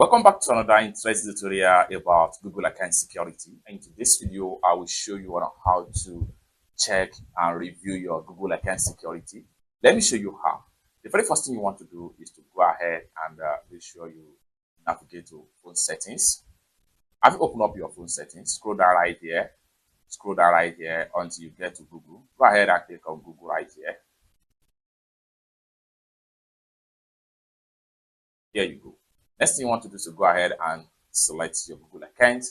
Welcome back to another interesting tutorial about Google account security. In today's video, I will show you on how to check and review your Google account security. Let me show you how. The very first thing you want to do is to go ahead and make sure you navigate to phone settings. Have you opened up your phone settings? Scroll down right here. Scroll down right here until you get to Google. Go ahead and click on Google right here. Here you go. Next thing you want to do is to go ahead and select your Google account.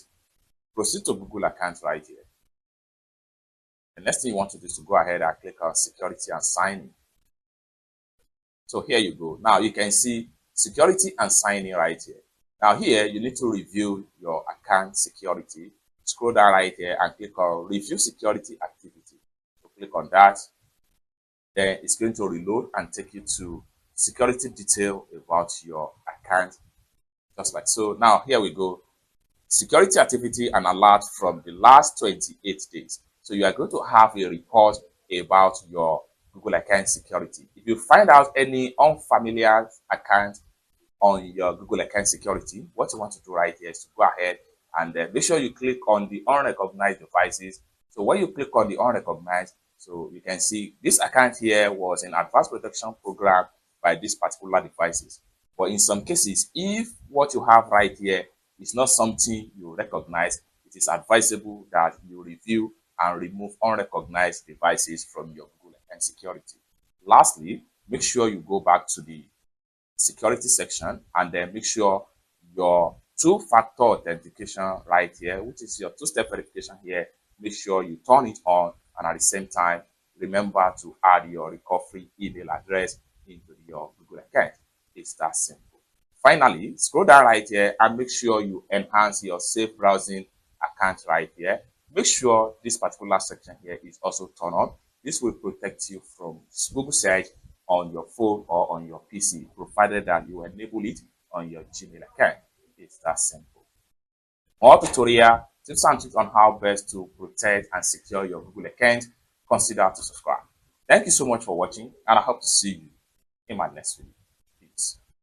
Proceed to Google account right here. The next thing you want to do is to go ahead and click on security and sign in. So here you go. Now you can see security and sign in right here. Now here you need to review your account security. Scroll down right here and click on review security activity. So click on that. Then it's going to reload and take you to security detail about your account. Just like so. Now here we go. Security activity and alert from the last 28 days. So you are going to have a report about your Google account security. If you find out any unfamiliar account on your Google account security, what you want to do right here is to go ahead and make sure you click on the unrecognized devices. So when you click on the unrecognized, so you can see this account here was an advanced protection program by these particular devices. But in some cases, if what you have right here is not something you recognize, it is advisable that you review and remove unrecognized devices from your Google account security. Lastly, make sure you go back to the security section and then make sure your two-factor authentication right here, which is your two-step verification here, make sure you turn it on, and at the same time, remember to add your recovery email address into your Google account. It's that simple. Finally, scroll down right here and make sure you enhance your safe browsing account right here. Make sure this particular section here is also turned on. This will protect you from Google search on your phone or on your PC, provided that you enable it on your Gmail account. It's that simple. More tutorial, tips and tricks on how best to protect and secure your Google account. Consider to subscribe. Thank you so much for watching, and I hope to see you in my next video.